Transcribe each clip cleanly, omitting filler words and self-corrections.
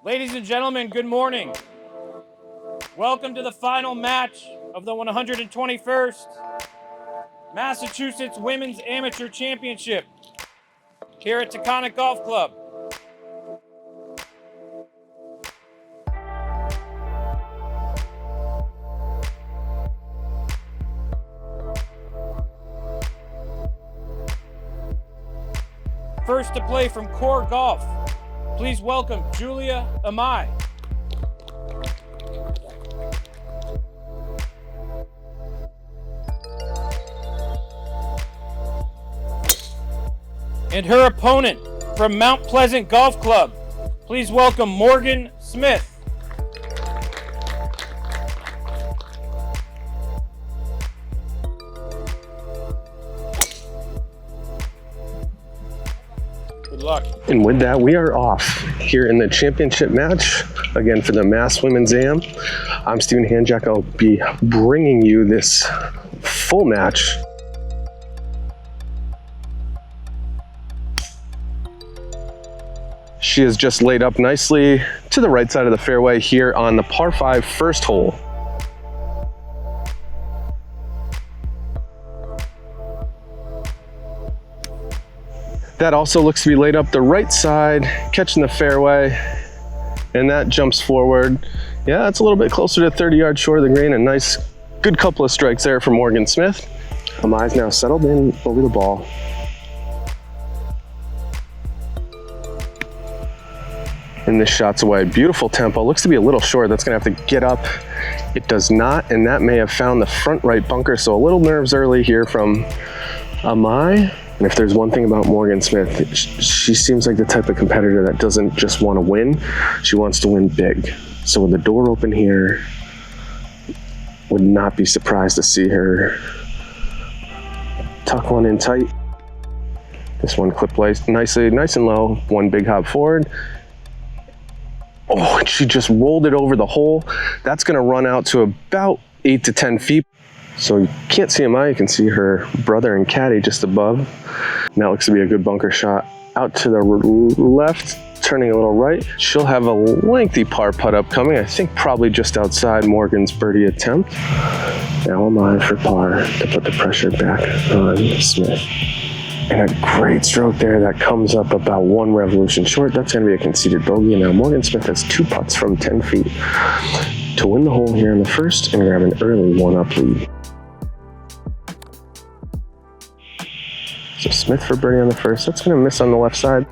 Ladies and gentlemen, good morning. Welcome to the final match of the 121st Massachusetts Women's Amateur Championship here at Taconic Golf Club. First to play from Core Golf, please welcome Julia Imai. And her opponent from Mount Pleasant Golf Club, please welcome Morgan Smith. Good luck. And with that, we are off here in the championship match, again for the Mass Women's Am. I'm Stephen Hanjack. I'll be bringing you this full match. She is just laid up nicely to the right side of the fairway here on the par 5 first hole. That also looks to be laid up the right side, catching the fairway, and that jumps forward. Yeah, it's a little bit closer to 30 yards short of the green. A nice, good couple of strikes there from Morgan Smith. Imai's now settled in over the ball. And this shot's away. Beautiful tempo. Looks to be a little short. That's gonna have to get up. It does not, and that may have found the front right bunker, so a little nerves early here from Imai. And if there's one thing about Morgan Smith, she seems like the type of competitor that doesn't just want to win, she wants to win big. So with the door open here, would not be surprised to see her tuck one in tight. This one clipped nicely, nice and low, one big hop forward. Oh, and she just rolled it over the hole. That's gonna run out to about 8 to 10 feet. So you can't see Imai, you can see her brother and caddy just above. And that looks to be a good bunker shot. Out to the left, turning a little right. She'll have a lengthy par putt upcoming. I think probably just outside Morgan's birdie attempt. Now Imai for par to put the pressure back on Smith. And a great stroke there that comes up about 1 revolution short. That's going to be a conceded bogey. And now Morgan Smith has 2 putts from 10 feet to win the hole here in the first and grab an early 1-up lead. So Smith for birdie on the first. That's going to miss on the left side.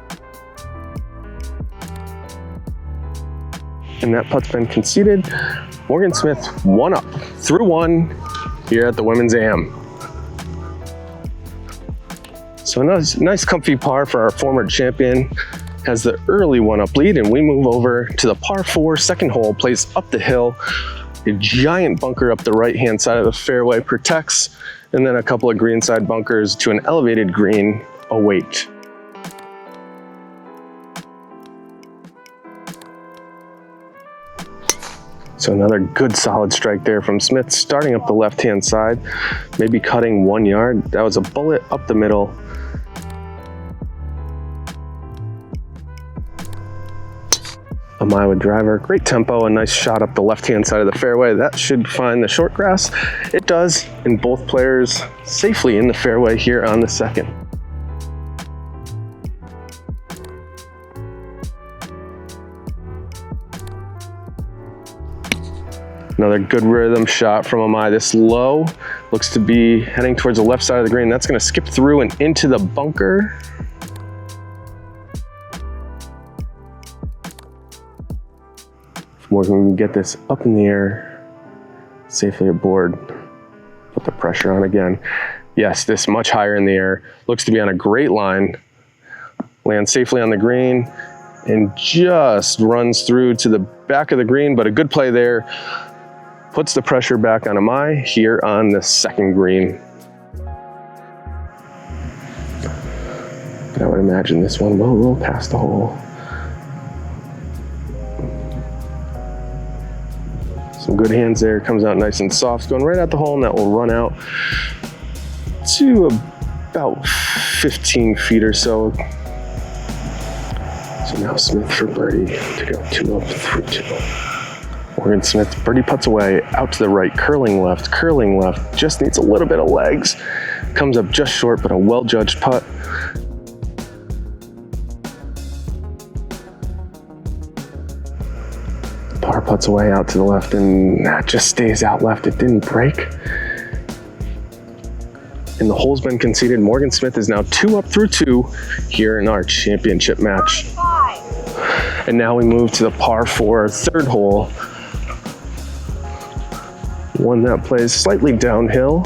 And that putt's been conceded. Morgan Smith 1-up through 1 here at the Women's Am. So a nice comfy par for our former champion. Has the early 1-up lead, and we move over to the par 4 second hole. Plays up the hill. A giant bunker up the right-hand side of the fairway protects, and then a couple of greenside bunkers to an elevated green await. So another good solid strike there from Smith, starting up the left-hand side, maybe cutting 1 yard. That was a bullet up the middle. Imai with driver, great tempo, a nice shot up the left-hand side of the fairway. That should find the short grass. It does, and both players safely in the fairway here on the second. Another good rhythm shot from Imai. This low looks to be heading towards the left side of the green. That's going to skip through and into the bunker. Morgan can get this up in the air, safely aboard, put the pressure on again. Yes, this much higher in the air. Looks to be on a great line. Lands safely on the green and just runs through to the back of the green, but a good play there. Puts the pressure back on Imai here on the second green. I would imagine this one will roll past the hole. Some good hands there, comes out nice and soft, going right at the hole, and that will run out to about 15 feet or so. So now Smith for birdie to go 2 up through 2. Morgan Smith birdie putts away, out to the right, curling left, just needs a little bit of legs. Comes up just short, but a well-judged putt. Par putts away out to the left, and that just stays out left. It didn't break. And the hole's been conceded. Morgan Smith is now 2 up through 2 here in our championship match. And now we move to the par 4 third hole. One that plays slightly downhill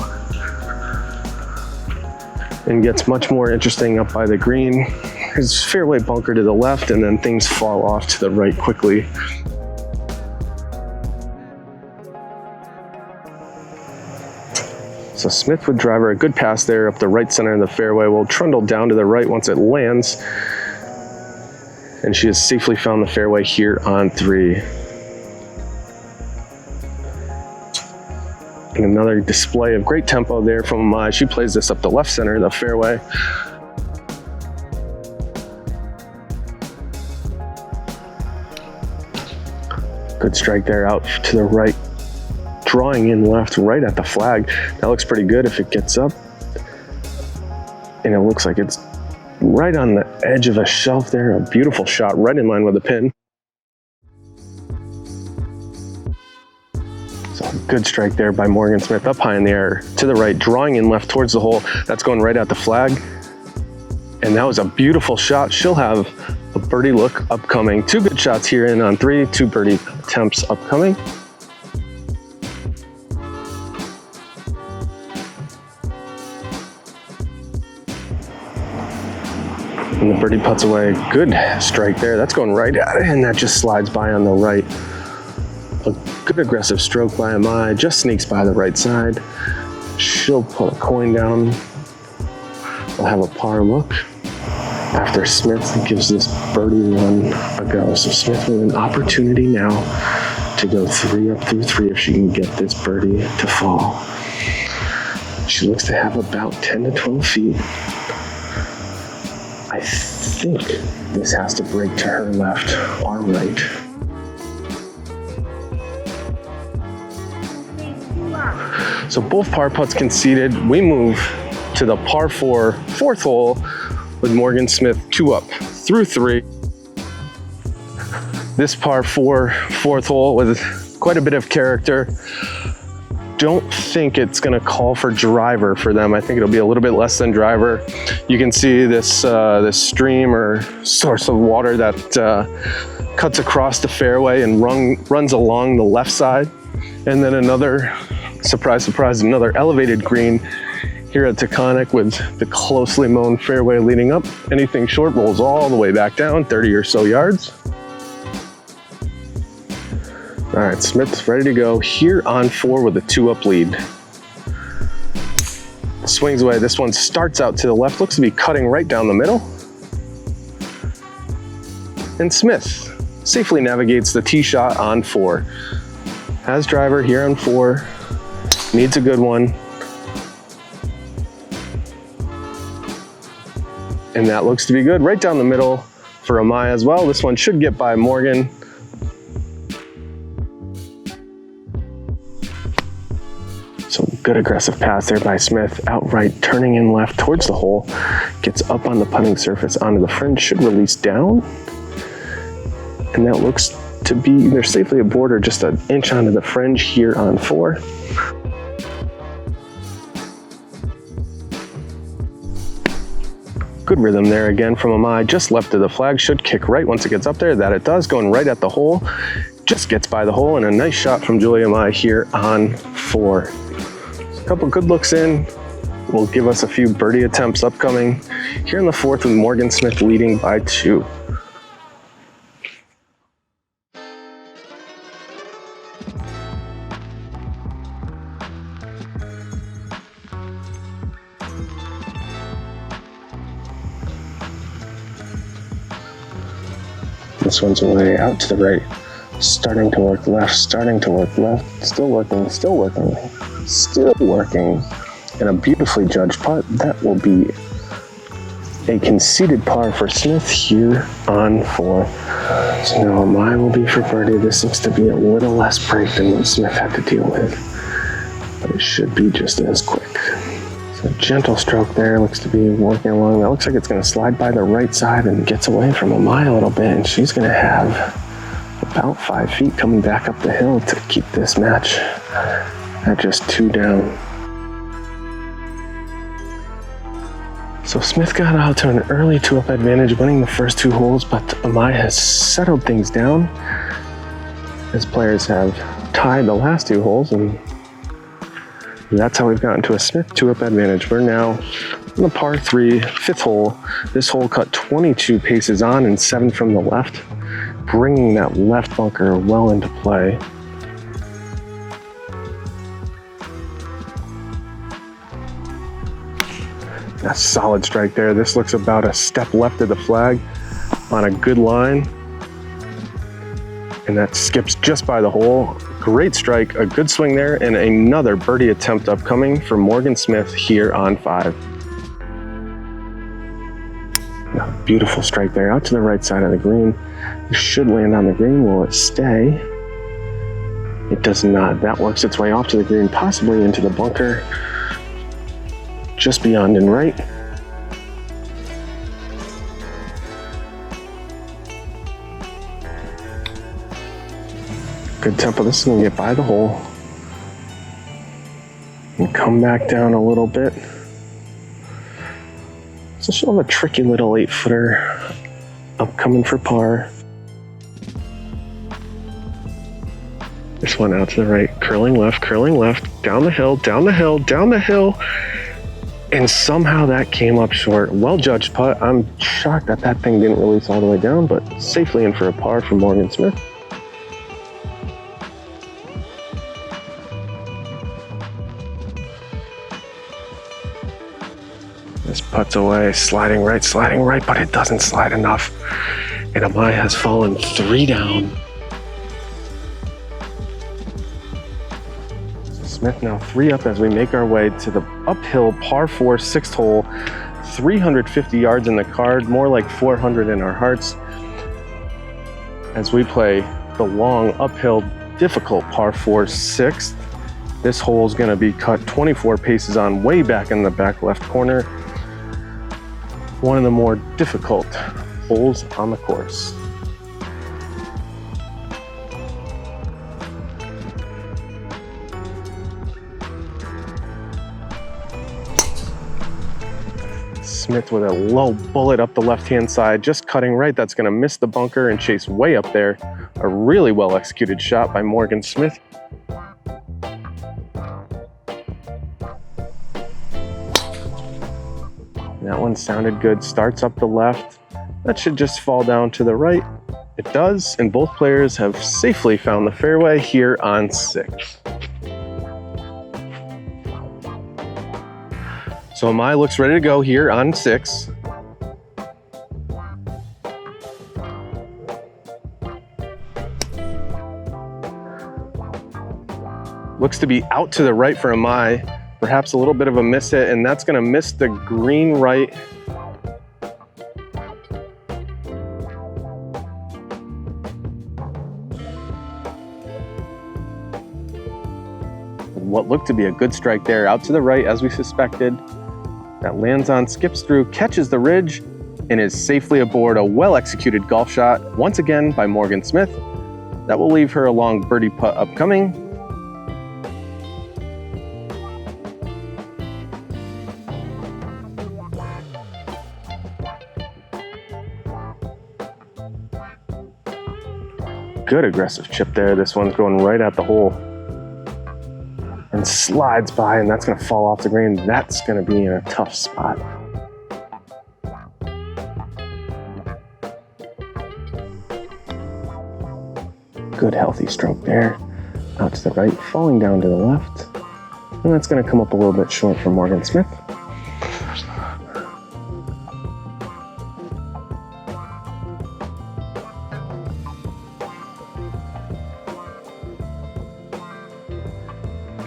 and gets much more interesting up by the green. There's fairway bunker to the left, and then things fall off to the right quickly. So Smith would drive her a good pass there up the right center of the fairway. Will trundle down to the right once it lands. And she has safely found the fairway here on 3. And another display of great tempo there from Imai. She plays this up the left center of the fairway. Good strike there out to the right. Drawing in left, right at the flag. That looks pretty good if it gets up. And it looks like it's right on the edge of a shelf there. A beautiful shot, right in line with the pin. So a good strike there by Morgan Smith, up high in the air to the right, drawing in left towards the hole. That's going right at the flag. And that was a beautiful shot. She'll have a birdie look upcoming. 2 good shots here in on 3, 2 birdie attempts upcoming. And the birdie putts away. Good strike there. That's going right at it, and that just slides by on the right. A good aggressive stroke by Imai. Just sneaks by the right side. She'll pull a coin down. We'll have a par look after Smith gives this birdie run a go. So Smith with an opportunity now to go 3 up through 3 if she can get this birdie to fall. She looks to have about 10 to 12 feet. I think this has to break to her left or right. So both par putts conceded. We move to the par 4 fourth hole with Morgan Smith 2 up through 3. This par 4 fourth hole with quite a bit of character. Don't think it's going to call for driver for them. I think it'll be a little bit less than driver. You can see this this stream or source of water that cuts across the fairway and runs along the left side. And then another, surprise, surprise, another elevated green here at Taconic with the closely mown fairway leading up. Anything short rolls all the way back down, 30 or so yards. All right, Smith's ready to go here on 4 with a 2 up lead. Swings away. This one starts out to the left, looks to be cutting right down the middle. And Smith safely navigates the tee shot on 4. Has driver here on 4. Needs a good one. And that looks to be good. Right down the middle for Imai as well. This one should get by Morgan. So good aggressive pass there by Smith, outright turning in left towards the hole, gets up on the putting surface onto the fringe, should release down, and that looks to be either safely aboard or just an inch onto the fringe here on 4. Good rhythm there again from Imai, just left of the flag, should kick right once it gets up there, that it does, going right at the hole, just gets by the hole, and a nice shot from Julia Imai here on 4. A couple good looks in will give us a few birdie attempts upcoming here in the 4th with Morgan Smith leading by 2. This one's away out to the right, starting to work left, still working, still working, and a beautifully judged putt. That will be a conceded par for Smith here on 4. So now Imai will be for birdie. This looks to be a little less break than what Smith had to deal with, but it should be just as quick. So gentle stroke there, looks to be working along. That looks like it's going to slide by the right side and gets away from Imai a little bit, and she's going to have about 5 feet coming back up the hill to keep this match at just 2 down. So Smith got out to an early 2-up advantage, winning the first 2 holes, but Imai has settled things down as players have tied the last 2 holes, and that's how we've gotten to a Smith 2-up advantage. We're now on the par 3, 5th hole. This hole cut 22 paces on and 7 from the left, bringing that left bunker well into play. A solid strike there. This looks about a step left of the flag on a good line. And that skips just by the hole. Great strike, a good swing there, and another birdie attempt upcoming for Morgan Smith here on 5. A beautiful strike there out to the right side of the green. It should land on the green. Will it stay? It does not. That works its way off to the green, possibly into the bunker just beyond and right. Good tempo. This is going to get by the hole and come back down a little bit. So she'll have a tricky little 8-footer upcoming for par. This one out to the right, curling left, down the hill, down the hill, down the hill. And somehow that came up short. Well judged putt. I'm shocked that that thing didn't release all the way down, but safely in for a par for Morgan Smith. This putt's away, sliding right, but it doesn't slide enough. And Imai has fallen 3 down. Smith now 3 up as we make our way to the uphill par 4 6th hole. 350 yards in the card, more like 400 in our hearts, as we play the long uphill difficult par 4 6th. This hole is going to be cut 24 paces on, way back in the back left corner. One of the more difficult holes on the course. Smith with a low bullet up the left-hand side, just cutting right. That's going to miss the bunker and chase way up there. A really well-executed shot by Morgan Smith. That one sounded good. Starts up the left. That should just fall down to the right. It does, and both players have safely found the fairway here on 6. So Imai looks ready to go here on 6. Looks to be out to the right for Imai. Perhaps a little bit of a miss hit, and that's going to miss the green right. What looked to be a good strike there, out to the right as we suspected. That lands on, skips through, catches the ridge, and is safely aboard. A well-executed golf shot, once again by Morgan Smith. That will leave her a long birdie putt upcoming. Good aggressive chip there. This one's going right at the hole and slides by, and that's going to fall off the green. That's going to be in a tough spot. Good healthy stroke there. Out to the right, falling down to the left. And that's going to come up a little bit short for Morgan Smith.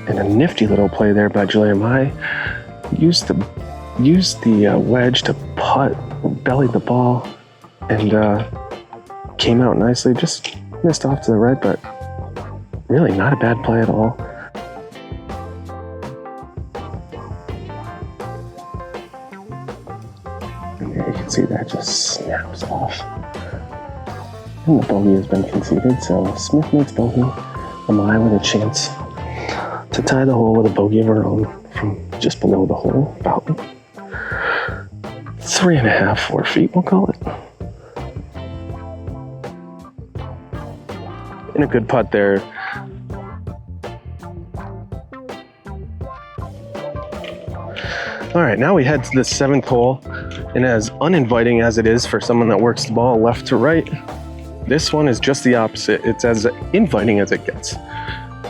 And a nifty little play there by Julia Imai. Used the wedge to putt bellied the ball and came out nicely. Just missed off to the right, but really not a bad play at all. And there you can see that just snaps off. And the bogey has been conceded, so Smith makes bogey. Imai with a chance to tie the hole with a bogey of her own from just below the hole, about 3.5, 4 feet, we'll call it. And a good putt there. All right, now we head to the 7th hole, and as uninviting as it is for someone that works the ball left to right, this one is just the opposite. It's as inviting as it gets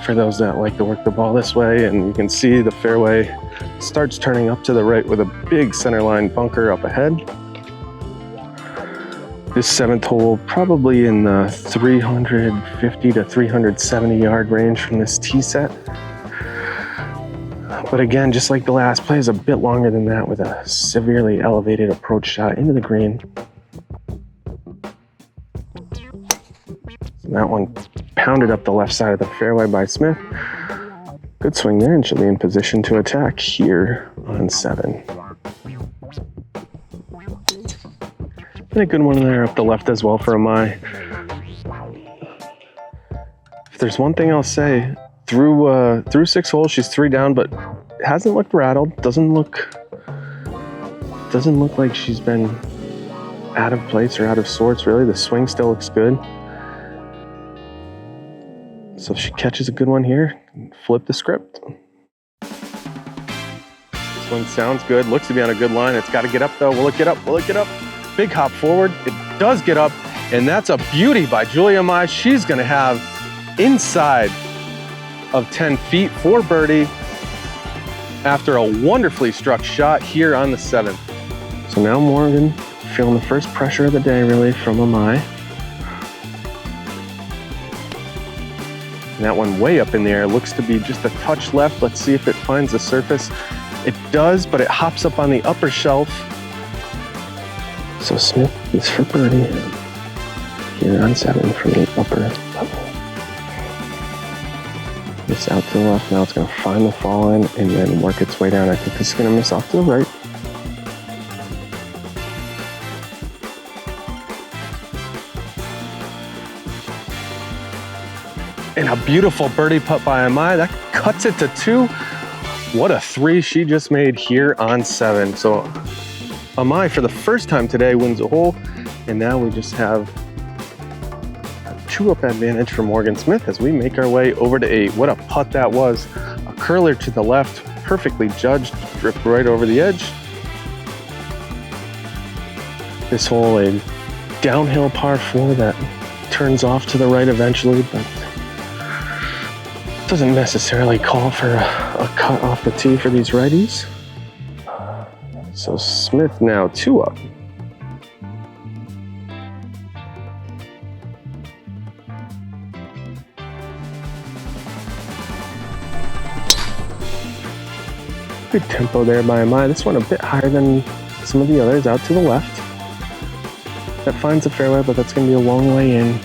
for those that like to work the ball this way. And you can see the fairway starts turning up to the right with a big centerline bunker up ahead. This 7th hole probably in the 350 to 370 yard range from this tee set. But again, just like the last play, is a bit longer than that with a severely elevated approach shot into the green. That one pounded up the left side of the fairway by Smith. Good swing there, and she'll be in position to attack here on 7. And a good one there up the left as well for Imai. If there's one thing I'll say, through 6 holes, she's 3 down, but hasn't looked rattled. Doesn't look like she's been out of place or out of sorts, really. The swing still looks good. So if she catches a good one here, flip the script. This one sounds good, looks to be on a good line. It's got to get up though. Will it get up? Will it get up? Big hop forward. It does get up, and that's a beauty by Julia Imai. She's going to have inside of 10 feet for birdie after a wonderfully struck shot here on the 7th. So now Morgan feeling the first pressure of the day really from Imai. And that one way up in the air looks to be just a touch left. Let's see if it finds the surface. It does, but it hops up on the upper shelf. So Smith is for birdie here on 7 from the upper level. It's out to the left, now it's going to find the fall in and then work its way down. I think this is going to miss off to the right. And a beautiful birdie putt by Imai. That cuts it to 2. What a 3 she just made here on 7. So Imai, for the first time today, wins a hole. And now we just have a 2-up advantage for Morgan Smith as we make our way over to 8. What a putt that was. A curler to the left, perfectly judged, dripped right over the edge. This hole, a downhill par 4 that turns off to the right eventually, but doesn't necessarily call for a cut off the tee for these righties. So Smith now 2-up. Good tempo there by Imai. This one a bit higher than some of the others, out to the left. That finds the fairway, but that's going to be a long way in.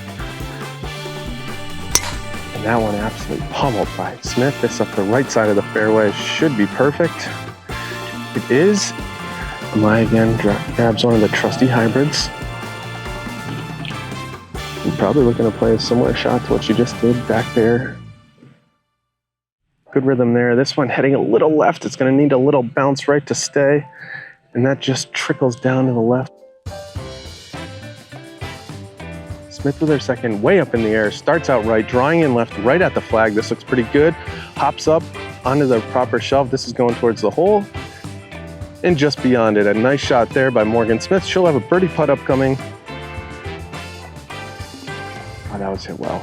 And that one absolutely pummeled by Smith. This up the right side of the fairway should be perfect. It is. Imai again grabs one of the trusty hybrids. I'm probably looking to play a similar shot to what she just did back there. Good rhythm there. This one heading a little left. It's going to need a little bounce right to stay. And that just trickles down to the left. Smith with her second, way up in the air, starts out right, drawing in left, right at the flag. This looks pretty good. Hops up onto the proper shelf. This is going towards the hole. And just beyond it, a nice shot there by Morgan Smith. She'll have a birdie putt upcoming. Oh, that was hit well.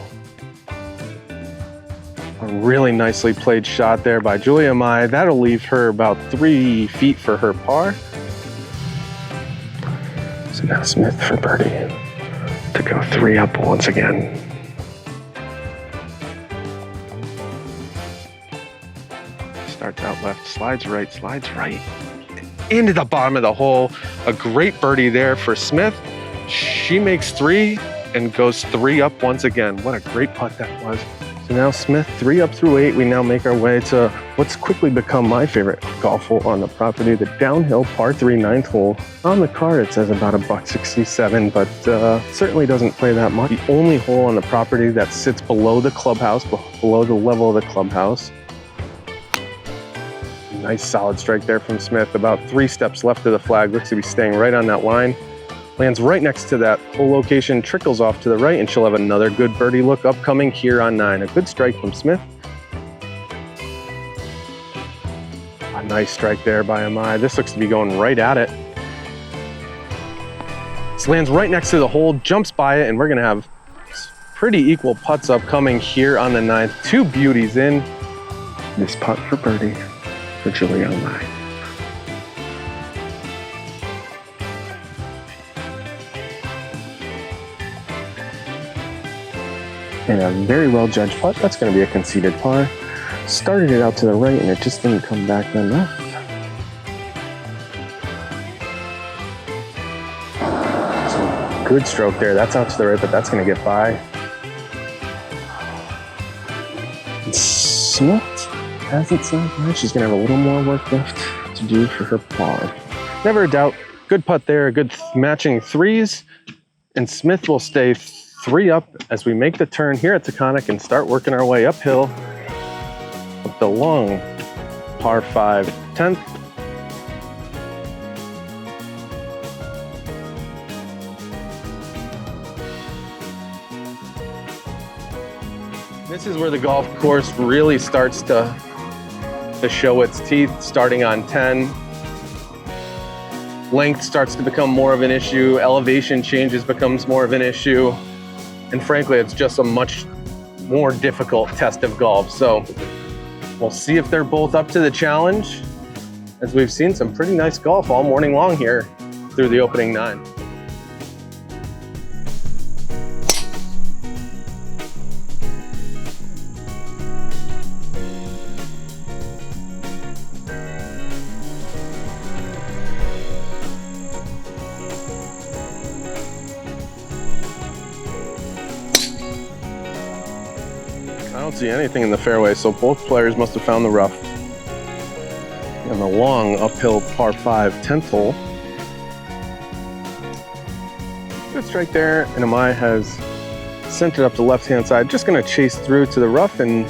A really nicely played shot there by Julia Imai. That'll leave her about 3 feet for her par. So now Smith for birdie to go 3-up once again. Starts out left, slides right, into the bottom of the hole. A great birdie there for Smith. She makes 3 and goes 3 up once again. What a great putt that was. So now Smith 3 up through 8. We now make our way to what's quickly become my favorite golf hole on the property, the downhill par 3 9th hole. On the card it says about $167, but certainly doesn't play that much. The only hole on the property that sits below the clubhouse, below the level of the clubhouse. Nice solid strike there from Smith. About 3 steps left of the flag. Looks to be staying right on that line. Lands right next to that hole location, trickles off to the right, and she'll have another good birdie look upcoming here on 9. A good strike from Smith. A nice strike there by Imai. This looks to be going right at it. This lands right next to the hole, jumps by it, and we're gonna have pretty equal putts upcoming here on the 9th. 2 beauties in. This putt for birdie for Julia Imai. And a very well judged putt. That's going to be a conceded par. Started it out to the right and it just didn't come back enough. So good stroke there. That's out to the right, but that's going to get by. And Smith has it somewhere. She's going to have a little more work left to do for her par. Never a doubt. Good putt there. Good matching 3s. And Smith will stay 3 up as we make the turn here at Taconic and start working our way uphill with the long par 5 10th. This is where the golf course really starts to show its teeth, starting on 10. Length starts to become more of an issue. Elevation changes becomes more of an issue. And frankly, it's just a much more difficult test of golf. So we'll see if they're both up to the challenge, as we've seen some pretty nice golf all morning long here through the opening 9. I don't see anything in the fairway, so both players must have found the rough. And the long uphill par 5 10th hole. Good strike there, and Imai has sent it up the left-hand side. Just going to chase through to the rough, and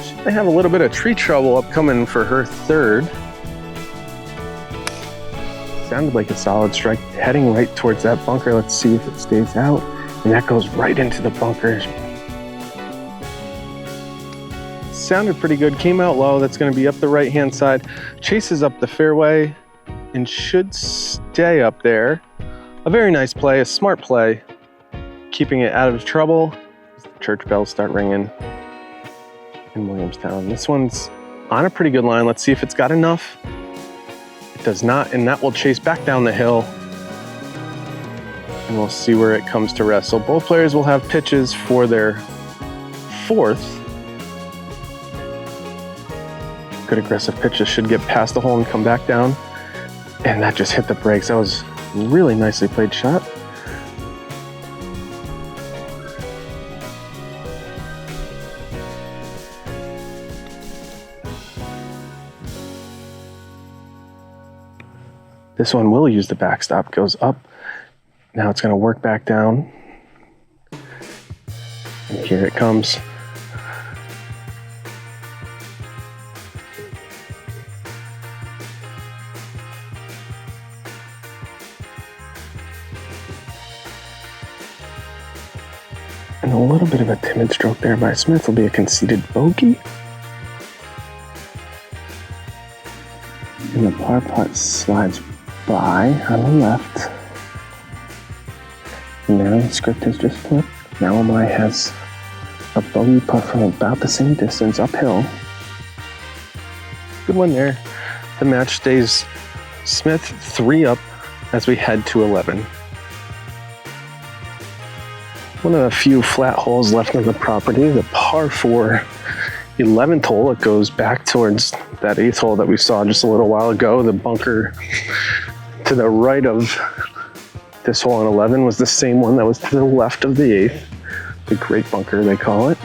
she may have a little bit of tree trouble upcoming for her 3rd. Sounded like a solid strike, heading right towards that bunker. Let's see if it stays out, and that goes right into the bunker. Sounded pretty good, came out low. That's going to be up the right hand side, chases up the fairway and should stay up there. A very nice play, a smart play, keeping it out of trouble as the church bells start ringing in Williamstown. This one's on a pretty good line. Let's see if it's got enough. It does not, and that will chase back down the hill, and we'll see where it comes to rest. So both players will have pitches for their 4th. Good aggressive pitch. This should get past the hole and come back down. And that just hit the brakes. That was a really nicely played shot. This one will use the backstop, goes up. Now it's going to work back down. And here it comes. And a little bit of a timid stroke there by Smith will be a conceded bogey. And the par putt slides by on the left. And now the script has just flipped. Now Imai has a bogey putt from about the same distance uphill. Good one there. The match stays Smith 3 up as we head to 11. One of the few flat holes left on the property, the par 4 11th hole. It goes back towards that 8th hole that we saw just a little while ago. The bunker to the right of this hole on 11 was the same one that was to the left of the 8th. The great bunker, they call it.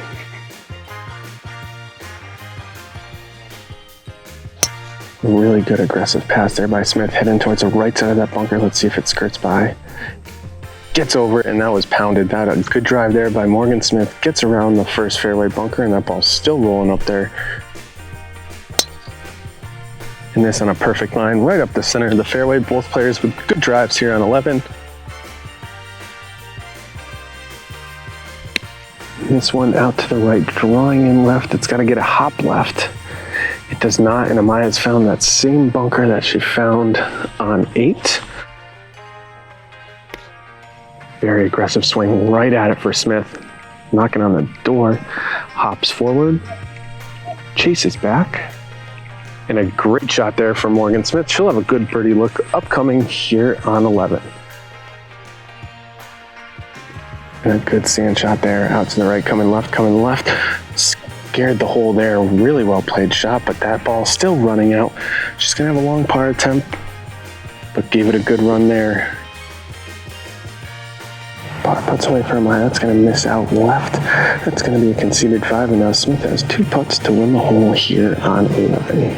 Really good aggressive pass there by Smith, heading towards the right side of that bunker. Let's see if it skirts by. Gets over it, and that was pounded. That a good drive there by Morgan Smith. Gets around the first fairway bunker, and that ball's still rolling up there. And this on a perfect line, right up the center of the fairway. Both players with good drives here on 11. This one out to the right, drawing in left. It's got to get a hop left. It does not, and Imai has found that same bunker that she found on 8. Very aggressive swing right at it for Smith. Knocking on the door, hops forward, chases back, and a great shot there for Morgan Smith. She'll have a good birdie look upcoming here on 11. And a good sand shot there, out to the right, coming left. Scared the hole there, really well played shot, but that ball still running out. She's gonna have a long par attempt, but gave it a good run there. Putts away for Imai, that's gonna miss out left. That's gonna be a conceded 5, and now Smith has 2 putts to win the hole here on 11.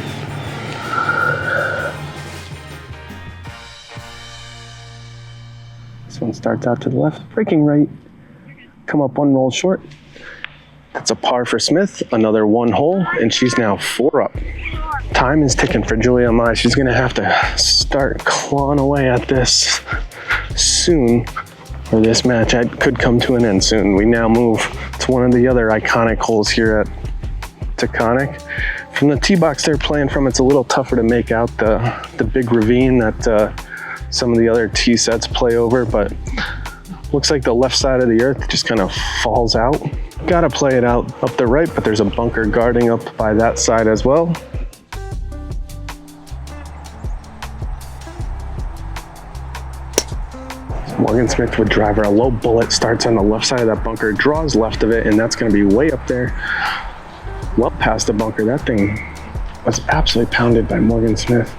This one starts out to the left, breaking right, come up 1 roll short. That's a par for Smith, another 1 hole, and she's now 4 up. Time is ticking for Julia Imai. She's gonna have to start clawing away at this soon, or this match could come to an end soon. We now move to one of the other iconic holes here at Taconic. From the tee box they're playing from, it's a little tougher to make out the big ravine that some of the other tee sets play over, but looks like the left side of the earth just kind of falls out. Gotta play it out up the right, but there's a bunker guarding up by that side as well. Morgan Smith would drive her a low bullet, starts on the left side of that bunker, draws left of it, and that's gonna be way up there, well past the bunker. That thing was absolutely pounded by Morgan Smith.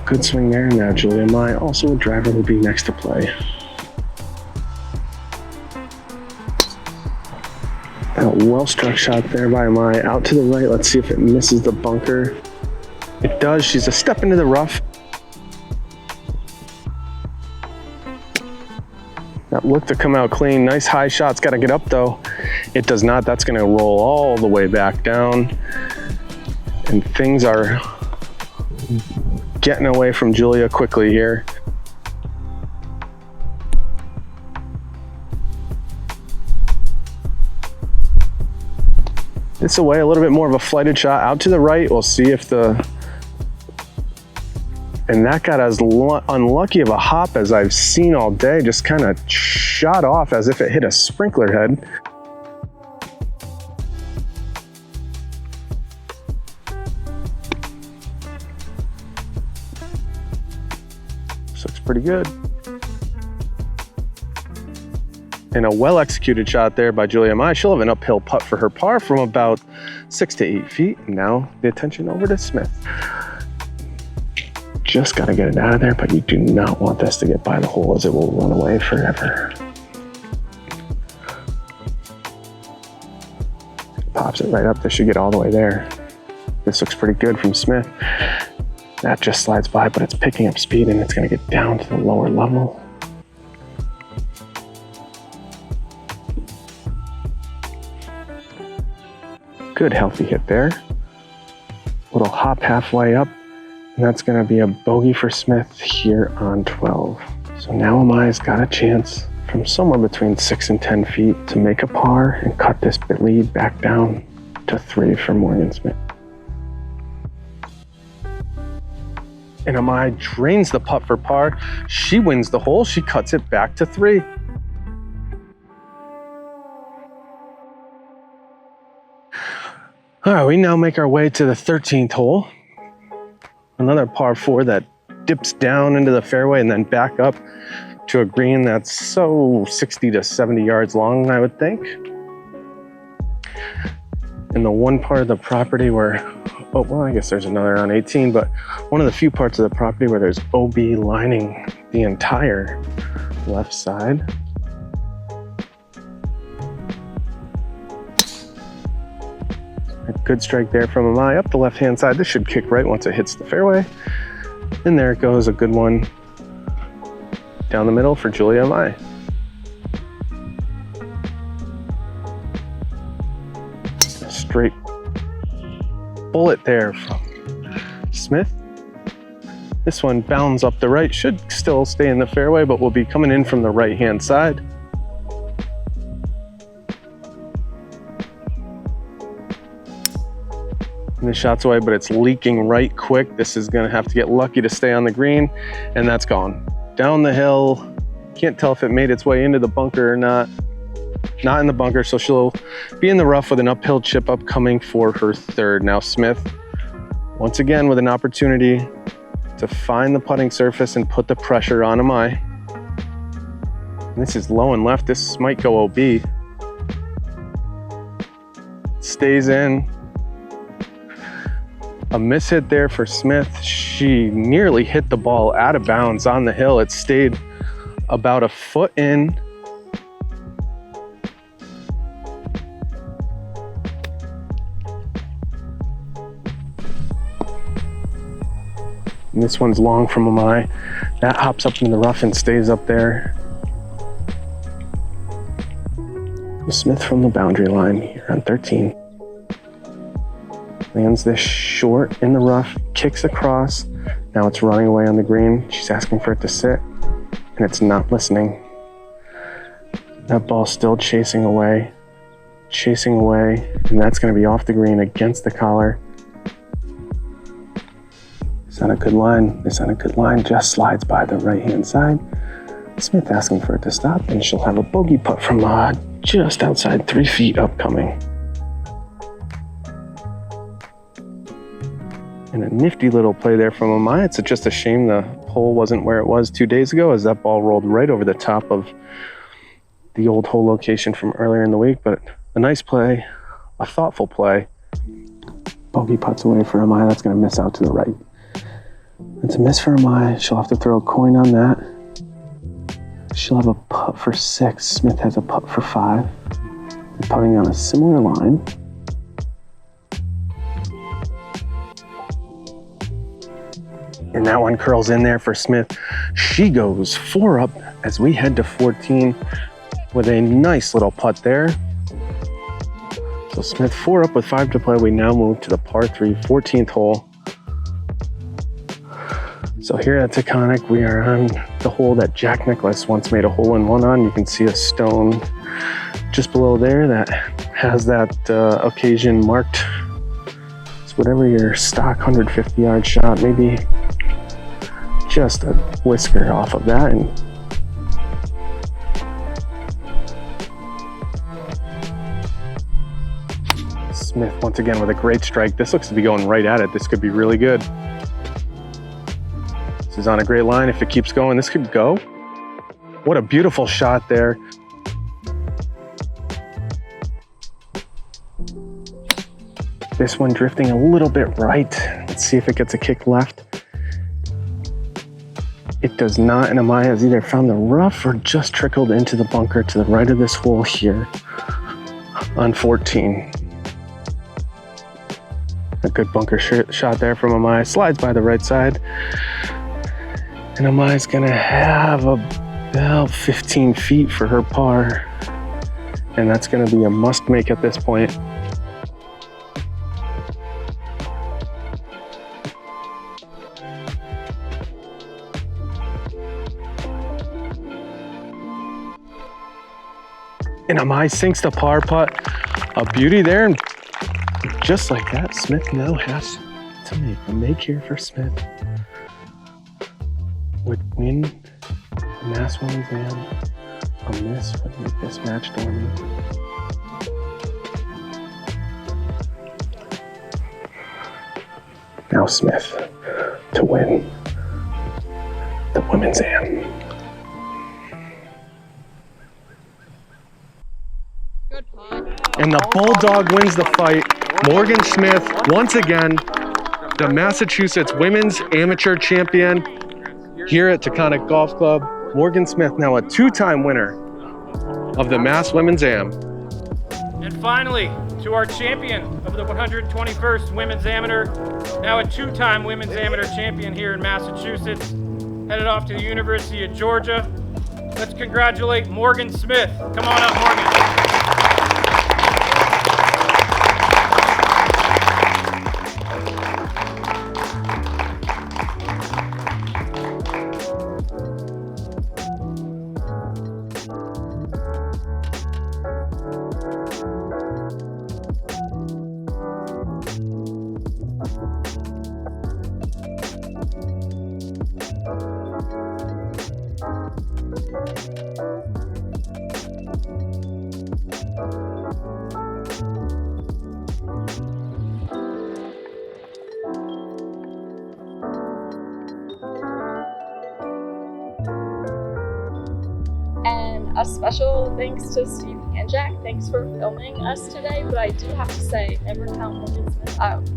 Good swing there. Now Julia Imai, also a driver, will be next to play. A well-struck shot there by Imai, out to the right. Let's see if it misses the bunker. It does. She's a step into the rough. That looked to come out clean. Nice high shot's got to get up though. It does not. That's going to roll all the way back down. And things are getting away from Julia quickly here. This away, a little bit more of a flighted shot out to the right. We'll see if and that got as unlucky of a hop as I've seen all day. Just kind of shot off as if it hit a sprinkler head. This looks pretty good. And a well-executed shot there by Julia Imai. She'll have an uphill putt for her par from about 6 to 8 feet. And now the attention over to Smith. Just got to get it out of there, but you do not want this to get by the hole as it will run away forever. Pops it right up. This should get all the way there. This looks pretty good from Smith. That just slides by, but it's picking up speed and it's going to get down to the lower level. Good healthy hit there. Little hop halfway up, and that's gonna be a bogey for Smith here on 12. So now Imai's got a chance from somewhere between 6 and 10 feet to make a par and cut this lead back down to 3 for Morgan Smith. And Imai drains the putt for par. She wins the hole, she cuts it back to 3. All right, we now make our way to the 13th hole. Another par 4 that dips down into the fairway and then back up to a green that's so 60 to 70 yards long, I would think. in the one part of the property where, oh, well, I guess there's another on 18, but one of the few parts of the property where there's OB lining the entire left side. A good strike there from Imai up the left-hand side. This should kick right once it hits the fairway. And there it goes, a good one down the middle for Julia Imai. A straight bullet there from Smith. This one bounds up the right, should still stay in the fairway, but will be coming in from the right-hand side. And the shot's away, but it's leaking right quick. This is gonna have to get lucky to stay on the green, and that's gone. Down the hill, can't tell if it made its way into the bunker or not. Not in the bunker, so she'll be in the rough with an uphill chip upcoming for her third. Now Smith, once again with an opportunity to find the putting surface and put the pressure on Imai. This is low and left, this might go OB. Stays in. A mishit there for Smith. She nearly hit the ball out of bounds on the hill. It stayed about a foot in. And this one's long from Imai. That hops up in the rough and stays up there. Smith from the boundary line here on 13. Lands this short in the rough, kicks across. Now it's running away on the green. She's asking for it to sit, and it's not listening. That ball's still chasing away, and that's gonna be off the green against the collar. It's on a good line. It's on a good line. Just slides by the right-hand side. Smith asking for it to stop, and she'll have a bogey putt from just outside 3 feet upcoming. And a nifty little play there from Imai. It's just a shame the hole wasn't where it was 2 days ago, as that ball rolled right over the top of the old hole location from earlier in the week. But a nice play, a thoughtful play. Bogey putts away for Imai. That's going to miss out to the right. It's a miss for Imai. She'll have to throw a coin on that. She'll have a putt for 6. Smith has a putt for 5. They're putting on a similar line. And that one curls in there for Smith. She goes 4 up as we head to 14 with a nice little putt there. So Smith 4 up with 5 to play. We now move to the par 3 14th hole. So here at Taconic, we are on the hole that Jack Nicklaus once made a hole-in-one on. You can see a stone just below there that has that occasion marked. It's whatever your stock 150-yard shot, maybe just a whisker off of that. And Smith once again with a great strike. This looks to be going right at it. This could be really good. This is on a great line. If it keeps going, this could go. What a beautiful shot there. This one drifting a little bit right. Let's see if it gets a kick left. It does not, and Imai has either found the rough or just trickled into the bunker to the right of this hole here on 14. A good bunker shot there from Imai. Slides by the right side. And Imai's gonna have about 15 feet for her par. And that's gonna be a must make at this point. And Imai sinks the par putt. A beauty there. And just like that, Smith now has to make a make here for Smith. Would win a Mass 1 exam. A miss would make this match dormant. Now Smith to win the women's am. And the Bulldog wins the fight. Morgan Smith, once again, the Massachusetts Women's Amateur Champion here at Taconic Golf Club. Morgan Smith, now a two-time winner of the Mass Women's Am. And finally, to our champion of the 121st Women's Amateur, now a two-time Women's Amateur champion here in Massachusetts, headed off to the University of Georgia. Let's congratulate Morgan Smith. Come on up, Morgan. And a special thanks to Steve and Jack. Thanks for filming us today, but I do have to say, never count Morgan Smith out.